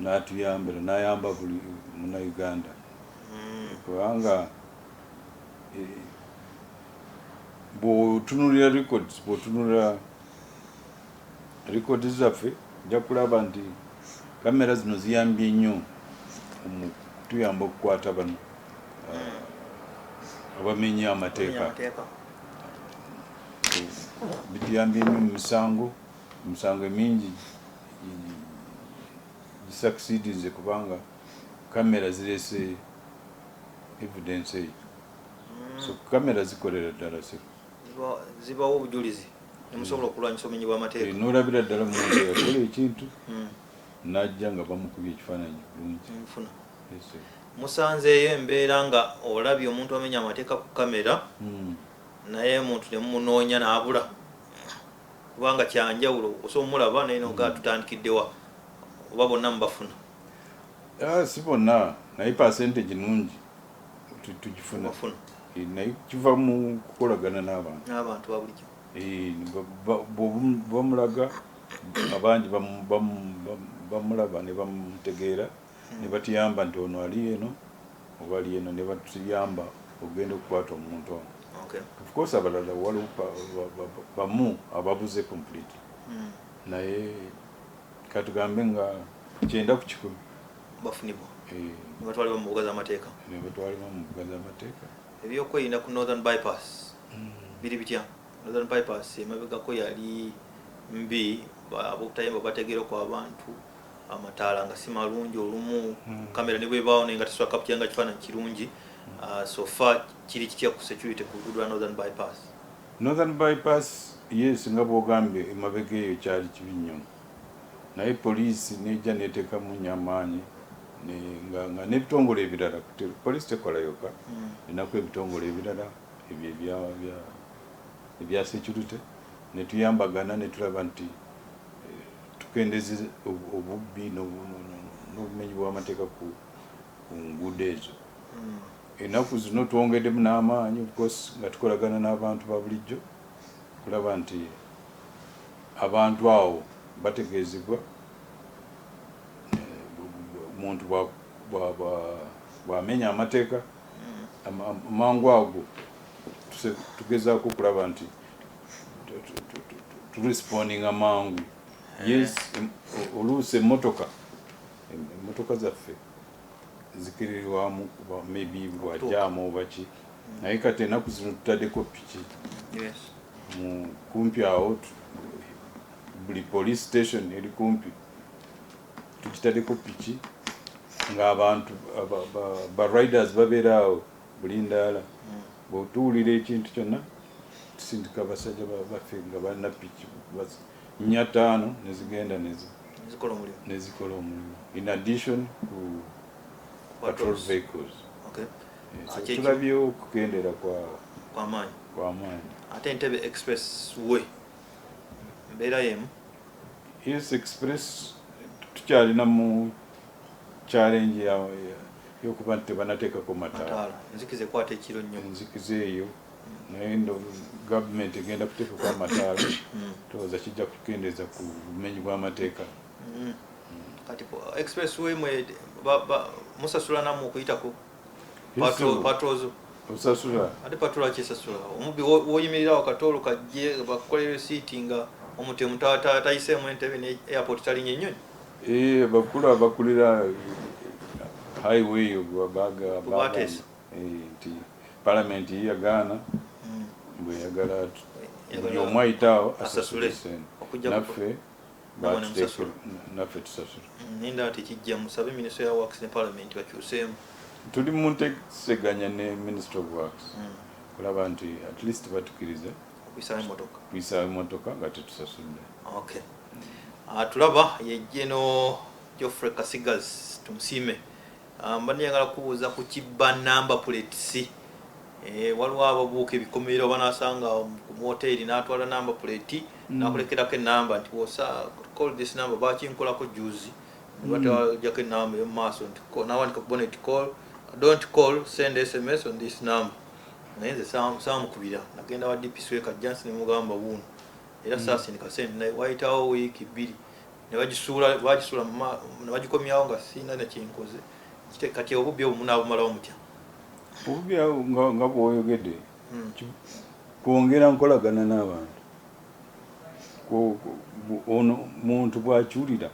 n'atuyambira n'ayamba buli munnayuganda kubanga bw'otunuulira records zaffe ojja kulaba nti kamera zino ziyambye nnyo tuyamba okukwata bano abamenya amateeka bituyambye nnyo mu misango emingi gisakisiidize kubanga kamera zirese evidence eyo so kamera zikolera ddala zibawo obujulizi nemusobola okulwanyisa obumenyi bw'amateeka n'olabira ddala muntu yakola ekintu najja nga bamukubye ekifaananyi bulungi musanzeeyo embeera nga olabye omuntu amenya amateeka ku kamera naye muntu nemumunoonya n'abula kubanga kyanjawulo osobola omulaba naye noga tutandikiddewa oba bonna mubafuna si bonna naye percentage nungi tugifuna naye kiva mu kukolagana n'abantu babulijjo bamulaga abangi bamulaba ne bamutegeera ne batuyamba nti ono ali eno oba ali eno ne batuyamba ogenda okukwata omuntu ono of course abalala waliwo bamu ababuze complete naye katugambe nga 9 ku 10 bafunibwa nebatwalibwa mu mbuga z'amateeka ebyokwerinda ku northern bypass biri bitya northern bypass emabegako yali mbi abokutayimba bategeera ku abantu amataala nga si malungi olumu kamera ne bwebaawo naye nga tesobola kaptyanga kifaananyi kirungi so far kiri kitya ku security ku luguudo lwa northern bypass yes nga bwogambye emabega eyo kyali kibi nnyo naye poliisi nejja neteekamu nnyo amaanyi nga n'ebitongole ebirala poliisi tekola yokka enaku ebitongole ebirala ebyo ebya security netuyambagana netulaba nti tukendeze obubbi n'obumenyi bw'amateeka ku nguudo ezo enaku zino twongeddemu n'amaanyi ofcourse nga tukolagana n'abantu ba bulijjo kulaba nti abantu awo bategeezebwa omuntu bw'amenya amateeka amangu ago tugezaako okulaba nti turespondinga mangu yes oluusi emmotoka zaffe zikirirwamu maybe bwajaamu oba ki naye kati enaku zino tutaddeko piki mu kumpi awo buli police station eri kumpi tukitaddeko piki ng'abantu bariders babeera awo buli ndaala bw'otuwulira ekintu kyonna tusindika abasajja baffe nga balina piki 4-5 nezigenda nezikola omulimu in addition ku patrol vehicles tulabyewo okukendera kw'amaanyi ate Entebbe expressway mbeera yemu yes express tukyalina mu challenge yokuba nti tebanateekako mataala nzikize kwata ekiro nnyo nzikize eyo naye gavumenti egenda kuteekako amataala towooza kijja kukendeeza ku bumenyi bw'amateeka kati expressway mwe musasula namu okuyitako patrozo osasula ate patrola kyesasula omubbi woyimirira wakatoolo kajje bakukolera siiti nga omutemu tayiseemu Entebbe ne airport talinnya ennyonyi bakulu abakulira highway nti parliament yagaana bweyagala buli omu ayitaawo asasule sente naffe tusasula ninda tekijja musabe minister ya works ne parliament bakyuseemu tuli mu nteeseganya ne minister of works kulaba nti at least batukirize kuyisaawo emmotoka nga tetusasudde tulaba yejjeno Geoffrey Katsigazi tumusiime mba niyagala kubuuza ku kibba number plates waliwo ababuuka ebikomerero banasanga ku moteri n'atwala number plate nakulekerako enamba nti wosa call this number bakinkolako juzi batewajjako enamba ey'omumaaso nti nawandika ku bonnet call don't call send SMS on this number naye nze saamukubira nagenda wa DPC Kajansi ne mugamba wuuno era saasindika sente naye wayitawo wiiki 2 ne bagisuula ne bagikomyawo nga sina ne kinkoze kati obubbi obwo munaabumalawo mutya obubbi nga bw'oyogedde kwongera nkolagana n'abantu ono muntu bw'akiwulira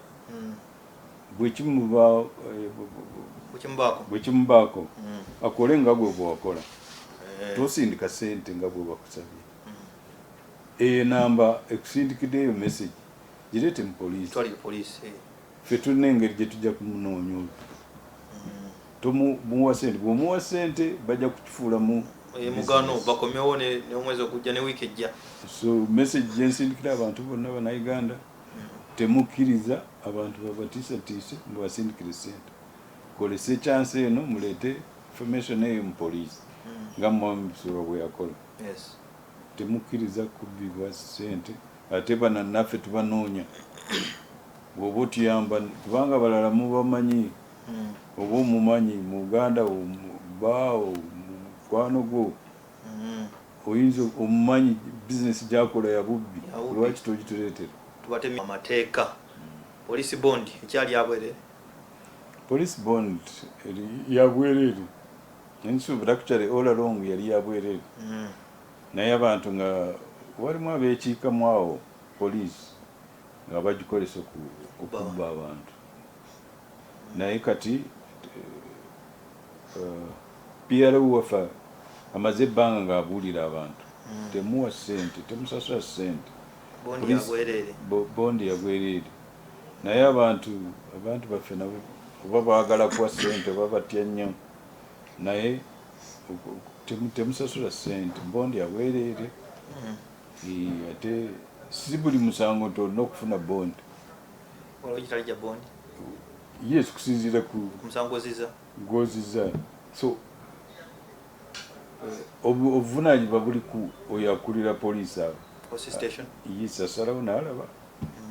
bwekimubaako akole nga gwe bwewakola tosindika sente nga bwe bakusabye eyo namba ekusindikiddeeyo message gireete mu poliisi ffe tulina engeri gye tujja kumunoonya olwo tomuwa sente bw'omuwa sente bajja kukifuula mu mugano bakomyewo n'omwezi ogujja ne wiiki ejja so message gyensindikira abantu bonna bannayuganda temukkiriza abantu babatiisatiise mubasindikire sente kolese chance eno muleete information eyo mu poliisi nga mumabisolo bwe yakola temukkiriza kubbibwa sente ate bana naffe tubanoonya bw'oba otuyamba kubanga balala mubamanyi oba omumanyi mu Uganda baawo mukwano gwo oyinza omumanyi bizinesi gyakola ya bubbi lwaki togituleetera tubatemi amateeka poliisi bond ekyali yabwerere police bond yabwerere nsuubira actually all along yali yabwerere naye abantu nga walimu abeekiikamu awo poliisi nga bagikolesa okubba abantu naye kati PRO waffe amaze ebbanga ng'abuulira abantu temuwa ssente temusasula ssente bondi yagwerere naye abantu baffe nabo oba baagala kuwa ssente oba batya nnyo naye temusasula ssente bondi yagwerere ate si buli musango nti olina okufuna bondi yes kusinziira ku musango gwoziza so obuvunaanyizibwa buli ku oyo akulira poliisi abo yes asalawo n'alaba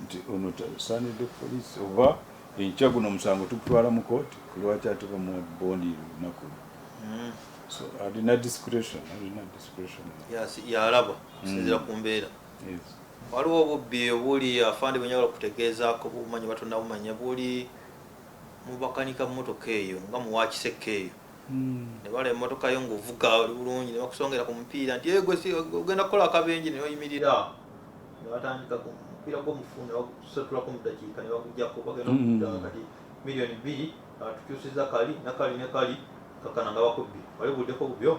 nti ono tasaanidde poliisi oba enkya guno omusango tukutwala mu kooti kulwaki ate bamuwa bondi lunaku so alina discretion yalaba kusinziira ku mbeera waliwo obubbi obuli afande bwenyagala okutegeezaako bumanyi batonda bumanya buli mubakanika mmotoka eyo nga muwakiseka eyo ne bala emmotoka yo ng'ovuga oli bulungi ne bakusongera ku mupiira nti ogenda kukola akabenje ne oyimirira ne batandika ku mupiira gw'omufundi bakusatulako mu ddakiika ne bakuggyako bagenda okuddaga kati miliyoni 2 tukyusiza kali ne kali kakana nga bakubbi wali buddeko bubyo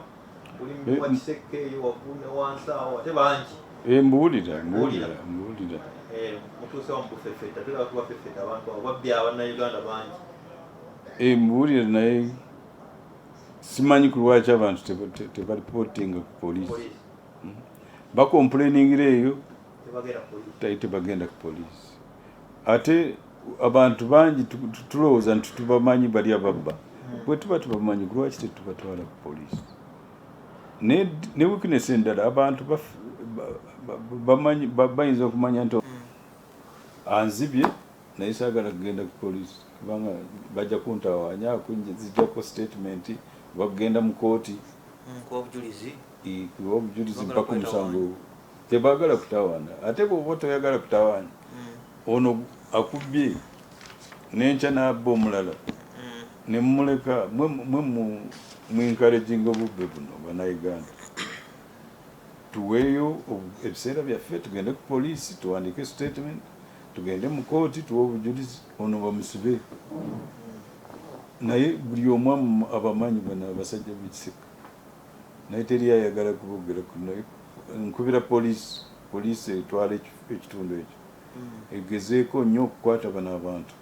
buli muwakiseka eyo waggulu ne wansi awo ate bangi mbuulira mutuuse wa mubufefeta tulaba tubafefeta abantu abo babbi abannayuganda bangi mbuulira naye simanyi ku lwaki abantu tebalipotinga ku poliisi bakomplainingira eyo tebagenda ku poliisi ate abantu bangi tulowooza nti tubamanyi bali ababba bwe tuba tubamanyi ku lwaki tetubatwala ku poliisi ne weakness endala abantu bayinza okumanya nti anzibye naye saagala kugenda ku poliisi kubanga bajja kuntawanya zijjako statement bagenda mu kooti kuwa obujulizi mpaka omusango tebaagala kutawaana ate bw'oba toyagala kutawaanya ono akubbye n'enkya n'abba omulala ne mumuleka mwencouraginga obubbe buno bannayuganda tuweeyo ebiseera byaffe tugende ku poliisi tuwandiike statement tugende mu kooti tuwe obujulizi ono bamusibe naye buli omu abamanyi bano abasajja b'ekiseka naye teri ayagala kubogera nkubira poliisi etwala ekitundu ekyo egezeeko nnyo okukwata bano abantu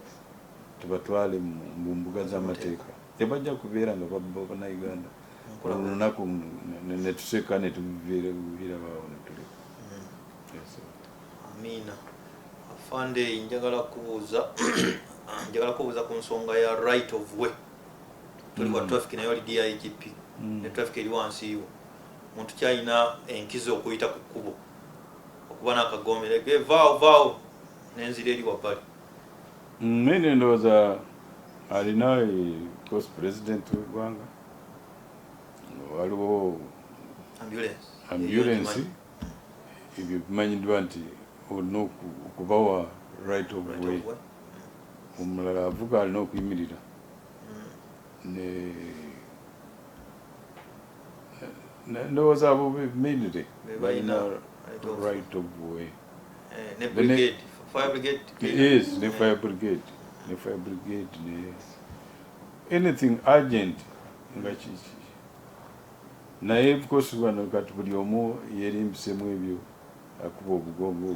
tubatwale mu mbuga z'amateeka tebajja kubeera nga babba bannayuganda olunaku netuseka netubirabaawo netuleka amiina afande njagala kubuuza ku nsonga ya right of way tuli kwa traffic nayo ali DIGP ne traffic eri wansi yo muntu kyalina enkizo okuyita ku kkubo okuba n'akagomere vaawo n'enzira eri wabbali nene ndowooza alina course president w'eggwanga waliwo ambulance ebyo bimanyiddwa nti olina okubawa right of way omulala avuga alina okuyimirira ndowooza abo beminire balina right of way. Ne brigade, fire brigade. Yes, ne fire brigade, ne fire brigade, ne anything urgent nga kiki. Naye of bano kati buli omu yeerimbisemu ebyo akuba obugongo.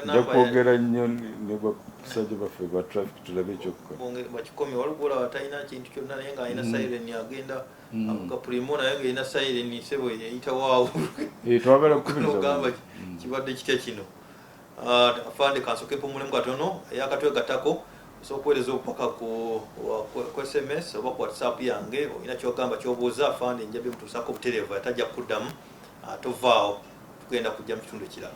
Nja kwogera nnyo ne basajja baffe ba traffic tulabe ekyokukola. Bakikomi walugula watalina kintu kyonna naye ng'alina siren agenda avuga primo naye ng'erina siren sebo eyita waawo. Twagala kukubiriza kibadde kitya kino. Afande kansokepo mulimu katono eyakatwegattako osobola okuweereza obupaka ku SMS oba ku WhatsApp yange olina kyogamba kyobuuza afande njabe mutuusaako obutereevu atajja kuddamu tovaawo tugenda kujja mu kitundu ekirala.